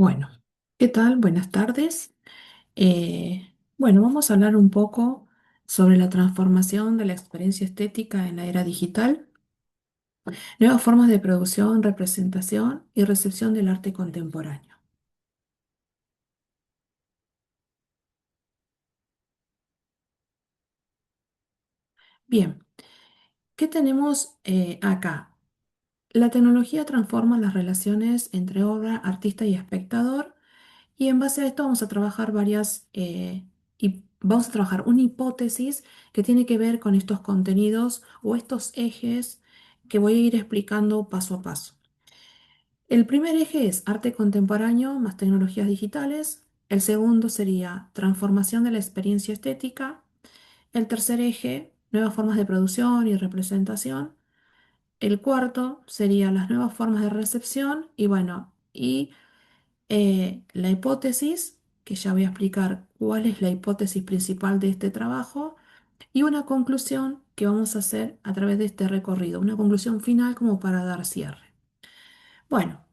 Bueno, ¿qué tal? Buenas tardes. Bueno, vamos a hablar un poco sobre la transformación de la experiencia estética en la era digital, nuevas formas de producción, representación y recepción del arte contemporáneo. Bien, ¿qué tenemos acá? La tecnología transforma las relaciones entre obra, artista y espectador. Y en base a esto vamos a trabajar y vamos a trabajar una hipótesis que tiene que ver con estos contenidos o estos ejes que voy a ir explicando paso a paso. El primer eje es arte contemporáneo más tecnologías digitales. El segundo sería transformación de la experiencia estética. El tercer eje, nuevas formas de producción y representación. El cuarto sería las nuevas formas de recepción y la hipótesis, que ya voy a explicar cuál es la hipótesis principal de este trabajo, y una conclusión que vamos a hacer a través de este recorrido, una conclusión final como para dar cierre. Bueno,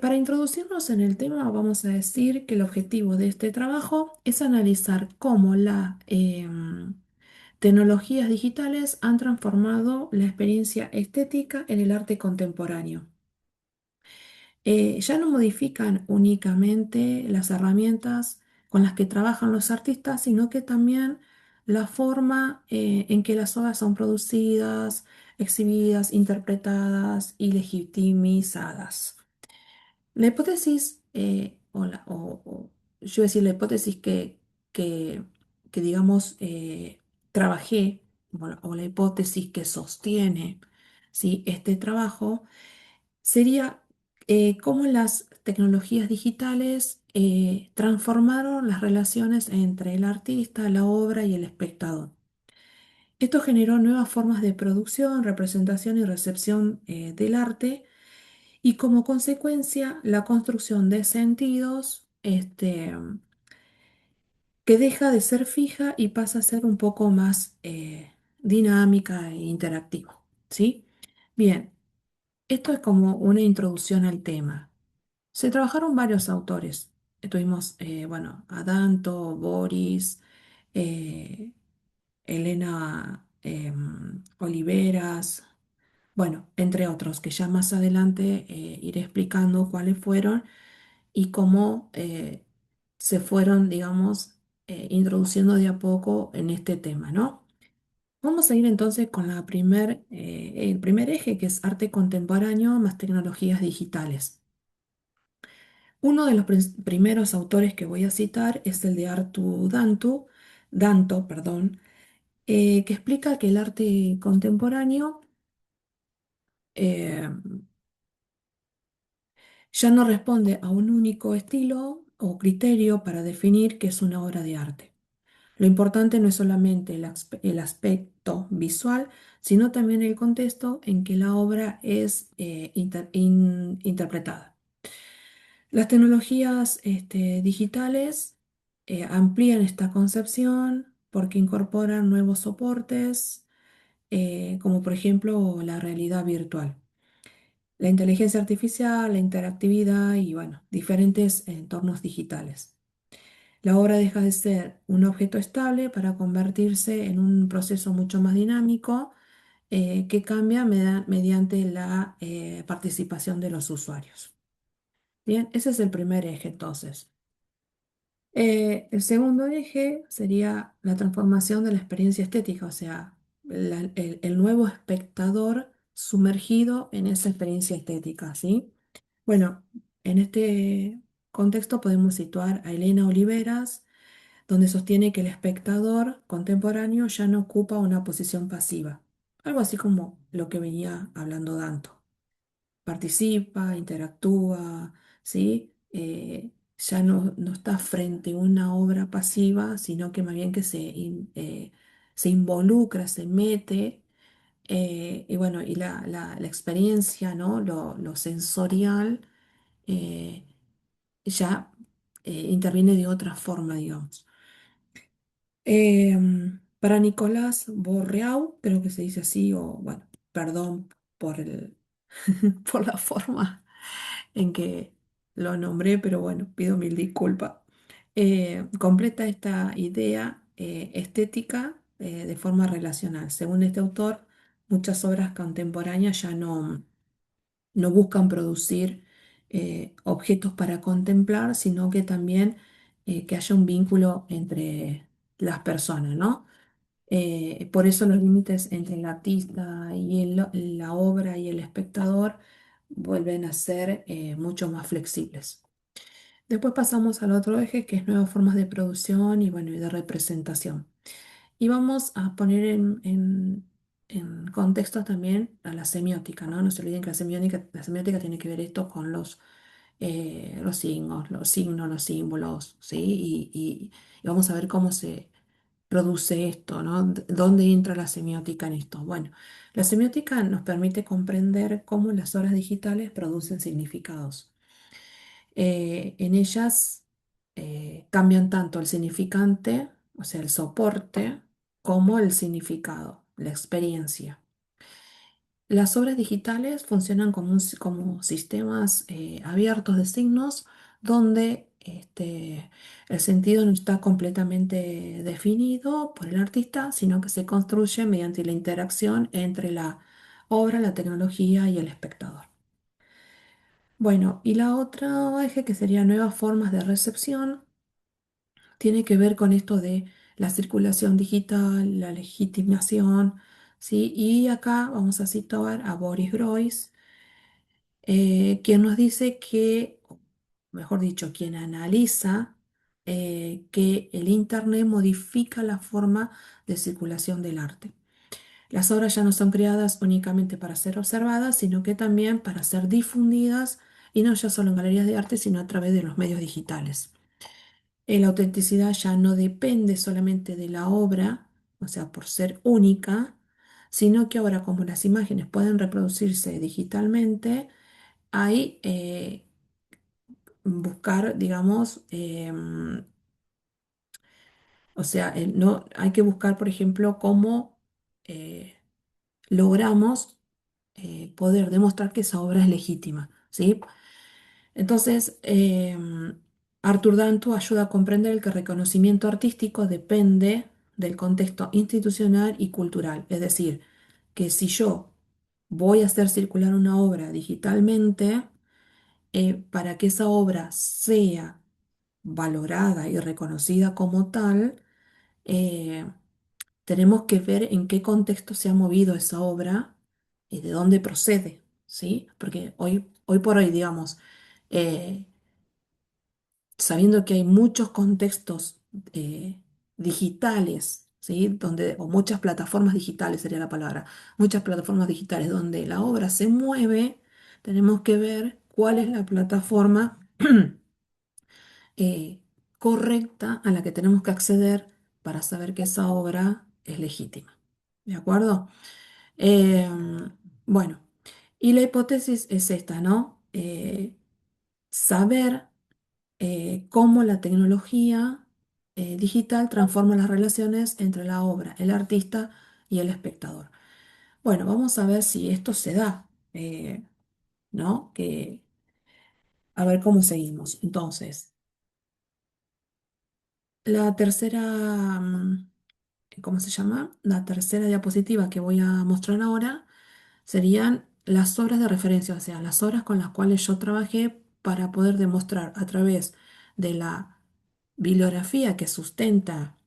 para introducirnos en el tema, vamos a decir que el objetivo de este trabajo es analizar cómo las tecnologías digitales han transformado la experiencia estética en el arte contemporáneo. Ya no modifican únicamente las herramientas con las que trabajan los artistas, sino que también la forma en que las obras son producidas, exhibidas, interpretadas y legitimizadas. La hipótesis, yo voy a decir la hipótesis que, que digamos, trabajé, o la hipótesis que sostiene, ¿sí?, este trabajo sería cómo las tecnologías digitales transformaron las relaciones entre el artista, la obra y el espectador. Esto generó nuevas formas de producción, representación y recepción del arte y como consecuencia la construcción de sentidos que deja de ser fija y pasa a ser un poco más dinámica e interactiva. ¿Sí? Bien, esto es como una introducción al tema. Se trabajaron varios autores. Tuvimos, a Danto, Boris, eh, Elena Oliveras, bueno, entre otros, que ya más adelante iré explicando cuáles fueron y cómo se fueron, digamos, introduciendo de a poco en este tema, ¿no? Vamos a ir entonces con el primer eje, que es arte contemporáneo más tecnologías digitales. Uno de los primeros autores que voy a citar es el de Danto, perdón, que explica que el arte contemporáneo eh, ya no responde a un único estilo o criterio para definir qué es una obra de arte. Lo importante no es solamente el aspecto visual, sino también el contexto en que la obra es interpretada. Las tecnologías digitales amplían esta concepción porque incorporan nuevos soportes, como por ejemplo la realidad virtual, la inteligencia artificial, la interactividad y bueno, diferentes entornos digitales. La obra deja de ser un objeto estable para convertirse en un proceso mucho más dinámico que cambia mediante la participación de los usuarios. Bien, ese es el primer eje entonces. El segundo eje sería la transformación de la experiencia estética, o sea, el nuevo espectador sumergido en esa experiencia estética, ¿sí? Bueno, en este contexto podemos situar a Elena Oliveras, donde sostiene que el espectador contemporáneo ya no ocupa una posición pasiva, algo así como lo que venía hablando Danto. Participa, interactúa, ¿sí? Ya no está frente a una obra pasiva, sino que más bien que se involucra, se mete, y bueno, y la experiencia, ¿no? Lo sensorial eh, ya interviene de otra forma, digamos. Para Nicolás Borreau, creo que se dice así, o bueno, perdón por por la forma en que lo nombré, pero bueno, pido mil disculpas. Completa esta idea estética de forma relacional. Según este autor, muchas obras contemporáneas ya no buscan producir objetos para contemplar, sino que también que haya un vínculo entre las personas, ¿no? Por eso los límites entre el artista y la obra y el espectador vuelven a ser mucho más flexibles. Después pasamos al otro eje, que es nuevas formas de producción y, bueno, y de representación. Y vamos a poner en contexto también a la semiótica, ¿no? No se olviden que la semiótica tiene que ver esto con los signos, los símbolos, ¿sí? Y vamos a ver cómo se produce esto, ¿no? ¿Dónde entra la semiótica en esto? Bueno, la semiótica nos permite comprender cómo las obras digitales producen significados. En ellas cambian tanto el significante, o sea, el soporte, como el significado, la experiencia. Las obras digitales funcionan como sistemas abiertos de signos donde el sentido no está completamente definido por el artista, sino que se construye mediante la interacción entre la obra, la tecnología y el espectador. Bueno, y la otra eje que sería nuevas formas de recepción tiene que ver con esto de la circulación digital, la legitimación, ¿sí? Y acá vamos a citar a Boris Groys, quien nos dice que, mejor dicho, quien analiza que el Internet modifica la forma de circulación del arte. Las obras ya no son creadas únicamente para ser observadas, sino que también para ser difundidas, y no ya solo en galerías de arte, sino a través de los medios digitales. La autenticidad ya no depende solamente de la obra, o sea, por ser única, sino que ahora como las imágenes pueden reproducirse digitalmente, hay buscar, digamos, o sea, no, hay que buscar, por ejemplo, cómo eh, logramos poder demostrar que esa obra es legítima, ¿sí? Entonces, Arthur Danto ayuda a comprender que el reconocimiento artístico depende del contexto institucional y cultural. Es decir, que si yo voy a hacer circular una obra digitalmente, para que esa obra sea valorada y reconocida como tal, eh, tenemos que ver en qué contexto se ha movido esa obra y de dónde procede, ¿sí? Porque hoy por hoy, digamos, eh, sabiendo que hay muchos contextos digitales, ¿sí? O muchas plataformas digitales sería la palabra, muchas plataformas digitales donde la obra se mueve, tenemos que ver cuál es la plataforma eh, correcta a la que tenemos que acceder para saber que esa obra es legítima. ¿De acuerdo? Bueno, y la hipótesis es esta, ¿no? Saber cómo la tecnología digital transforma las relaciones entre la obra, el artista y el espectador. Bueno, vamos a ver si esto se da, ¿no? A ver cómo seguimos. Entonces, la tercera, ¿cómo se llama? La tercera diapositiva que voy a mostrar ahora serían las obras de referencia, o sea, las obras con las cuales yo trabajé para poder demostrar a través de la bibliografía que sustenta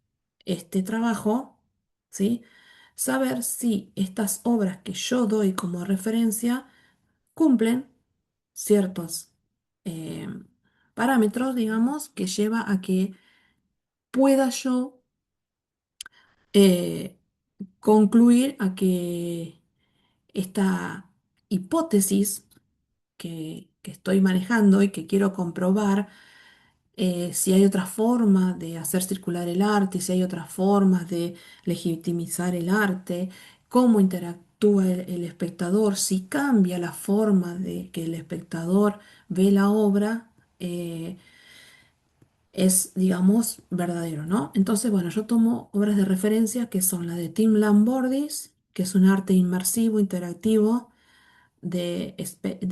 este trabajo, ¿sí? Saber si estas obras que yo doy como referencia cumplen ciertos eh, parámetros, digamos, que lleva a que pueda yo eh, concluir a que esta hipótesis que estoy manejando y que quiero comprobar, si hay otra forma de hacer circular el arte, si hay otras formas de legitimizar el arte, cómo interactúa el espectador, si cambia la forma de que el espectador ve la obra, es, digamos, verdadero, ¿no? Entonces, bueno, yo tomo obras de referencia que son la de Tim Lamborghis, que es un arte inmersivo, interactivo, de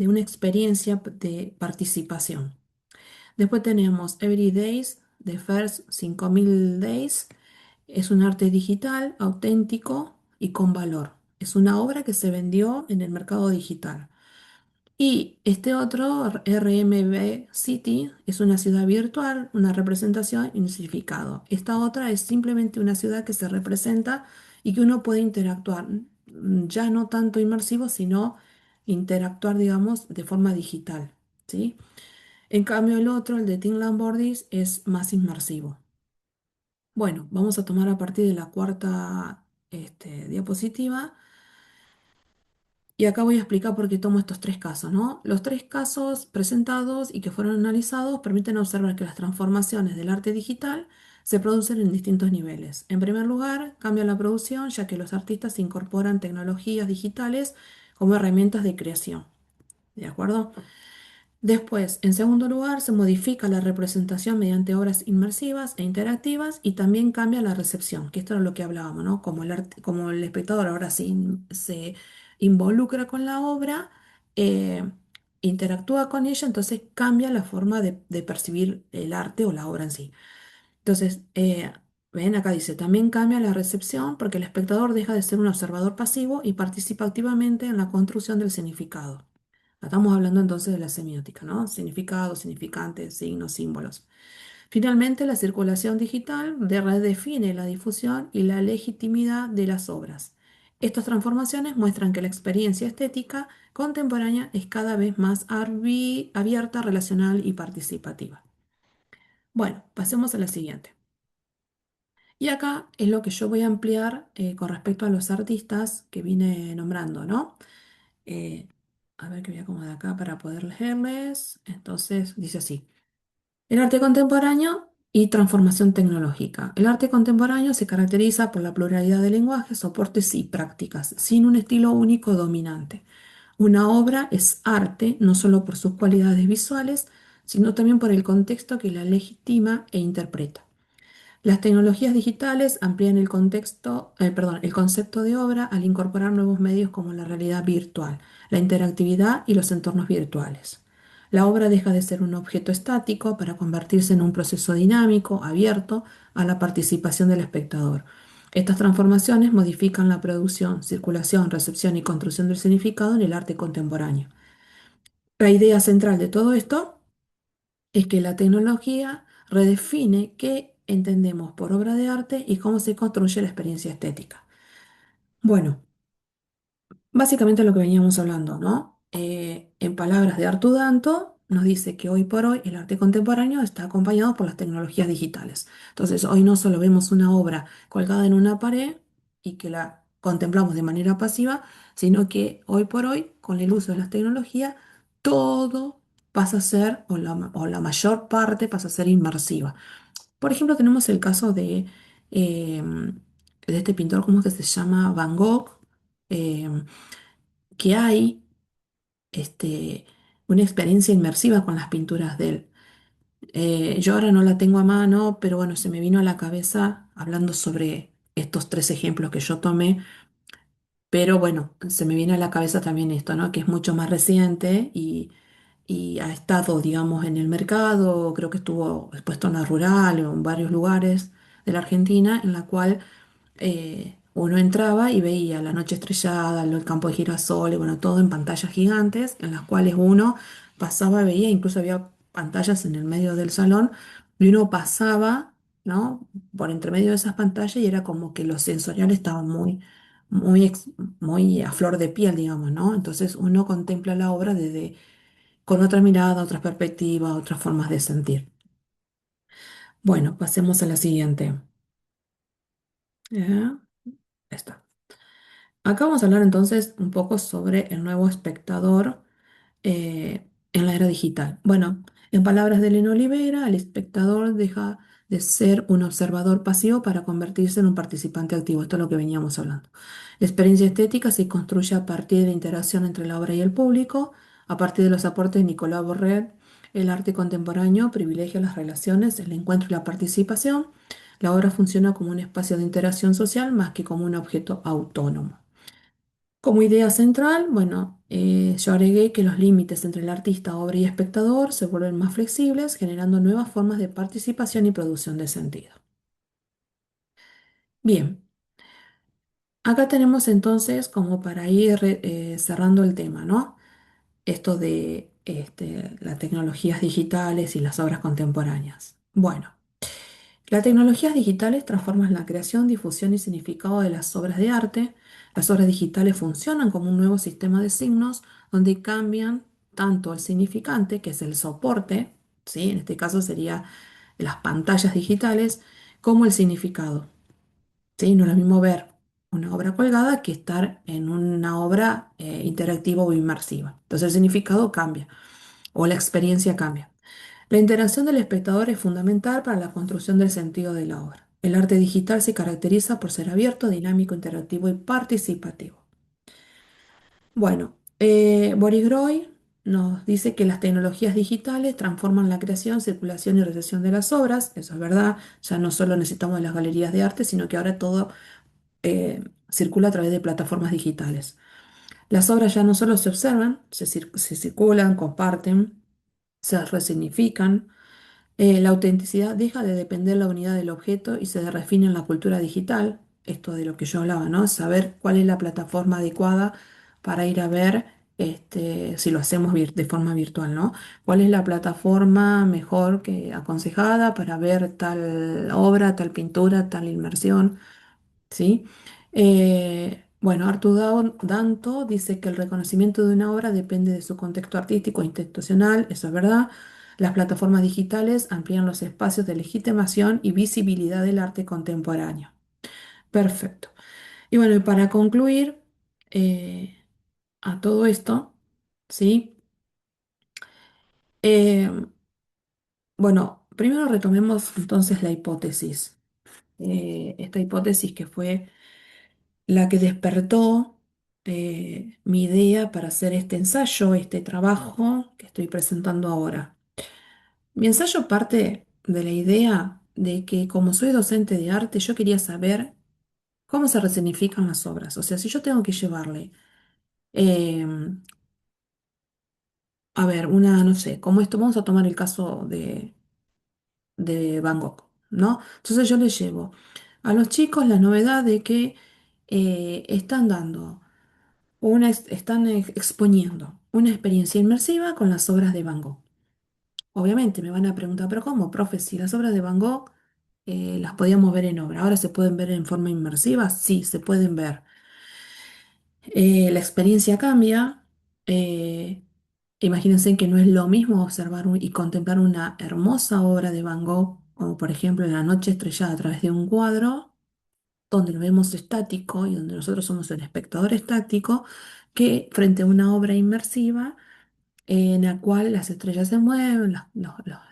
una experiencia de participación. Después tenemos Every Days, The First 5000 Days. Es un arte digital, auténtico y con valor. Es una obra que se vendió en el mercado digital. Y este otro, RMB City, es una ciudad virtual, una representación y un significado. Esta otra es simplemente una ciudad que se representa y que uno puede interactuar, ya no tanto inmersivo, sino interactuar, digamos, de forma digital, ¿sí? En cambio, el otro, el de Team Lambordis, es más inmersivo. Bueno, vamos a tomar a partir de la cuarta diapositiva. Y acá voy a explicar por qué tomo estos tres casos, ¿no? Los tres casos presentados y que fueron analizados permiten observar que las transformaciones del arte digital se producen en distintos niveles. En primer lugar, cambia la producción, ya que los artistas incorporan tecnologías digitales como herramientas de creación. ¿De acuerdo? Después, en segundo lugar, se modifica la representación mediante obras inmersivas e interactivas y también cambia la recepción, que esto era lo que hablábamos, ¿no? Como el espectador ahora se involucra con la obra, eh, interactúa con ella, entonces cambia la forma de percibir el arte o la obra en sí. Entonces, ven acá dice, también cambia la recepción porque el espectador deja de ser un observador pasivo y participa activamente en la construcción del significado. Estamos hablando entonces de la semiótica, ¿no? Significados, significantes, signos, símbolos. Finalmente, la circulación digital redefine la difusión y la legitimidad de las obras. Estas transformaciones muestran que la experiencia estética contemporánea es cada vez más abierta, relacional y participativa. Bueno, pasemos a la siguiente. Y acá es lo que yo voy a ampliar con respecto a los artistas que vine nombrando, ¿no? Eh, a ver que voy a acomodar acá para poder leerles. Entonces, dice así. El arte contemporáneo y transformación tecnológica. El arte contemporáneo se caracteriza por la pluralidad de lenguajes, soportes y prácticas, sin un estilo único dominante. Una obra es arte no solo por sus cualidades visuales, sino también por el contexto que la legitima e interpreta. Las tecnologías digitales amplían el concepto de obra al incorporar nuevos medios como la realidad virtual, la interactividad y los entornos virtuales. La obra deja de ser un objeto estático para convertirse en un proceso dinámico, abierto a la participación del espectador. Estas transformaciones modifican la producción, circulación, recepción y construcción del significado en el arte contemporáneo. La idea central de todo esto es que la tecnología redefine qué entendemos por obra de arte y cómo se construye la experiencia estética. Bueno, básicamente lo que veníamos hablando, ¿no? En palabras de Artu Danto, nos dice que hoy por hoy el arte contemporáneo está acompañado por las tecnologías digitales. Entonces, hoy no solo vemos una obra colgada en una pared y que la contemplamos de manera pasiva, sino que hoy por hoy, con el uso de las tecnologías, todo pasa a ser, o la mayor parte pasa a ser inmersiva. Por ejemplo, tenemos el caso de este pintor, ¿cómo es que se llama? Van Gogh, em, que hay este, una experiencia inmersiva con las pinturas de él. Yo ahora no la tengo a mano, pero bueno, se me vino a la cabeza hablando sobre estos tres ejemplos que yo tomé, pero bueno, se me viene a la cabeza también esto, ¿no? Que es mucho más reciente y ha estado, digamos, en el mercado, creo que estuvo expuesto en la rural o en varios lugares de la Argentina, en la cual uno entraba y veía la noche estrellada, el campo de girasoles, bueno, todo en pantallas gigantes, en las cuales uno pasaba, veía, incluso había pantallas en el medio del salón, y uno pasaba, ¿no? Por entre medio de esas pantallas y era como que los sensoriales estaban muy a flor de piel, digamos, ¿no? Entonces uno contempla la obra con otra mirada, otras perspectivas, otras formas de sentir. Bueno, pasemos a la siguiente. Ya, está. Acá vamos a hablar entonces un poco sobre el nuevo espectador en la era digital. Bueno, en palabras de Elena Olivera, el espectador deja de ser un observador pasivo para convertirse en un participante activo. Esto es lo que veníamos hablando. La experiencia estética se construye a partir de la interacción entre la obra y el público. A partir de los aportes de Nicolas Borret, el arte contemporáneo privilegia las relaciones, el encuentro y la participación. La obra funciona como un espacio de interacción social más que como un objeto autónomo. Como idea central, bueno, yo agregué que los límites entre el artista, obra y espectador se vuelven más flexibles, generando nuevas formas de participación y producción de sentido. Bien, acá tenemos entonces como para ir cerrando el tema, ¿no? Esto de las tecnologías digitales y las obras contemporáneas. Bueno. Las tecnologías digitales transforman la creación, difusión y significado de las obras de arte. Las obras digitales funcionan como un nuevo sistema de signos donde cambian tanto el significante, que es el soporte, ¿sí? En este caso sería las pantallas digitales, como el significado, ¿sí? No es lo mismo ver una obra colgada que estar en una obra interactiva o inmersiva. Entonces el significado cambia o la experiencia cambia. La interacción del espectador es fundamental para la construcción del sentido de la obra. El arte digital se caracteriza por ser abierto, dinámico, interactivo y participativo. Bueno, Boris Groy nos dice que las tecnologías digitales transforman la creación, circulación y recepción de las obras. Eso es verdad, ya no solo necesitamos las galerías de arte, sino que ahora todo circula a través de plataformas digitales. Las obras ya no solo se observan, se circulan, comparten, se resignifican. La autenticidad deja de depender de la unidad del objeto y se refine en la cultura digital. Esto de lo que yo hablaba, ¿no? Saber cuál es la plataforma adecuada para ir a ver, si lo hacemos de forma virtual, ¿no? ¿Cuál es la plataforma mejor que aconsejada para ver tal obra, tal pintura, tal inmersión? ¿Sí? Bueno, Danto dice que el reconocimiento de una obra depende de su contexto artístico e institucional, eso es verdad. Las plataformas digitales amplían los espacios de legitimación y visibilidad del arte contemporáneo. Perfecto. Y bueno, y para concluir eh, a todo esto, ¿sí? Eh, bueno, primero retomemos entonces la hipótesis. Esta hipótesis que fue la que despertó mi idea para hacer este ensayo, este trabajo que estoy presentando ahora. Mi ensayo parte de la idea de que como soy docente de arte, yo quería saber cómo se resignifican las obras. O sea, si yo tengo que llevarle, eh, a ver, una, no sé, como esto, vamos a tomar el caso de Van Gogh, ¿no? Entonces yo le llevo a los chicos la novedad de que están dando están exponiendo una experiencia inmersiva con las obras de Van Gogh. Obviamente me van a preguntar, pero ¿cómo, profe? Si las obras de Van Gogh las podíamos ver en obra, ¿ahora se pueden ver en forma inmersiva? Sí, se pueden ver. La experiencia cambia. eh, Imagínense que no es lo mismo observar y contemplar una hermosa obra de Van Gogh, como por ejemplo La noche estrellada a través de un cuadro, donde lo vemos estático y donde nosotros somos el espectador estático, que frente a una obra inmersiva en la cual las estrellas se mueven,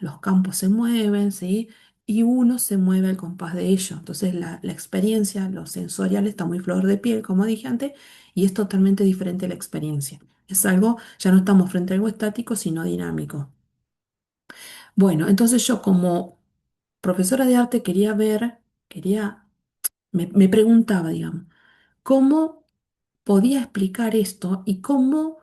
los campos se mueven, ¿sí? Y uno se mueve al compás de ello. Entonces la experiencia, lo sensorial está muy flor de piel, como dije antes, y es totalmente diferente la experiencia. Es algo, ya no estamos frente a algo estático, sino dinámico. Bueno, entonces yo como profesora de arte me preguntaba, digamos, ¿cómo podía explicar esto y cómo,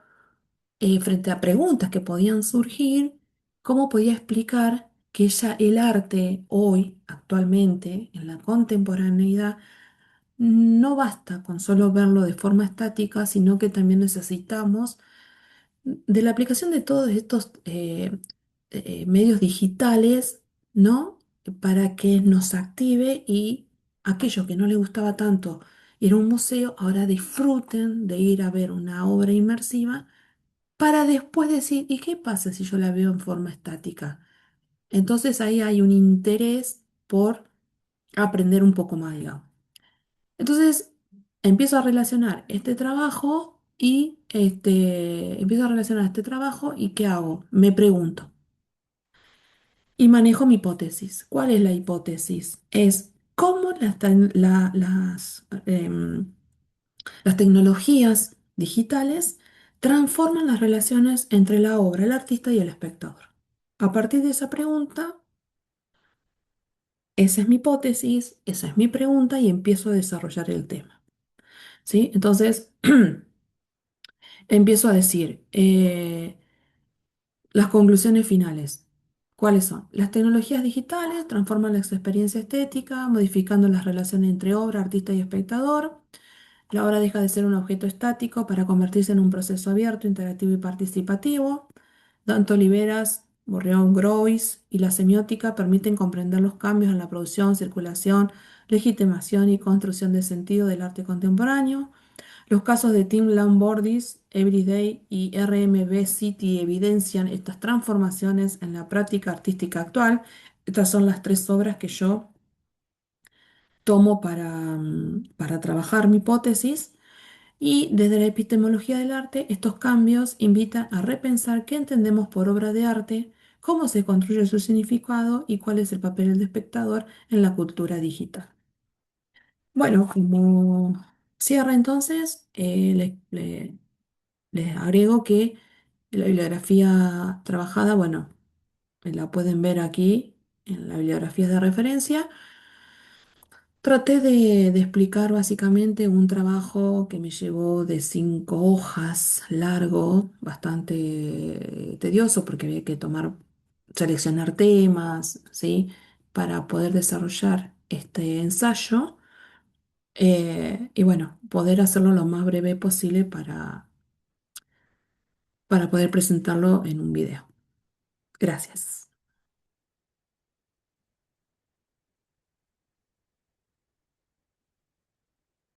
frente a preguntas que podían surgir, cómo podía explicar que ya el arte hoy, actualmente, en la contemporaneidad, no basta con solo verlo de forma estática, sino que también necesitamos de la aplicación de todos estos medios digitales, ¿no? Para que nos active y aquello que no le gustaba tanto ir a un museo, ahora disfruten de ir a ver una obra inmersiva para después decir, ¿y qué pasa si yo la veo en forma estática? Entonces ahí hay un interés por aprender un poco más, digamos. Entonces empiezo a relacionar este trabajo y empiezo a relacionar este trabajo y ¿qué hago? Me pregunto y manejo mi hipótesis. ¿Cuál es la hipótesis? Es cómo las tecnologías digitales transforman las relaciones entre la obra, el artista y el espectador. A partir de esa pregunta, esa es mi hipótesis, esa es mi pregunta y empiezo a desarrollar el tema. ¿Sí? Entonces, empiezo a decir las conclusiones finales. ¿Cuáles son? Las tecnologías digitales transforman la experiencia estética, modificando las relaciones entre obra, artista y espectador. La obra deja de ser un objeto estático para convertirse en un proceso abierto, interactivo y participativo. Danto Oliveras, Borreón Groys y la semiótica permiten comprender los cambios en la producción, circulación, legitimación y construcción de sentido del arte contemporáneo. Los casos de Tim Lamborghis, Everyday y RMB City evidencian estas transformaciones en la práctica artística actual. Estas son las tres obras que yo tomo para trabajar mi hipótesis. Y desde la epistemología del arte, estos cambios invitan a repensar qué entendemos por obra de arte, cómo se construye su significado y cuál es el papel del espectador en la cultura digital. Bueno, como cierra entonces, les agrego que la bibliografía trabajada, bueno, la pueden ver aquí en la bibliografía de referencia. Traté de explicar básicamente un trabajo que me llevó de 5 hojas largo, bastante tedioso porque había que seleccionar temas, ¿sí? Para poder desarrollar este ensayo y bueno, poder hacerlo lo más breve posible para poder presentarlo en un video. Gracias.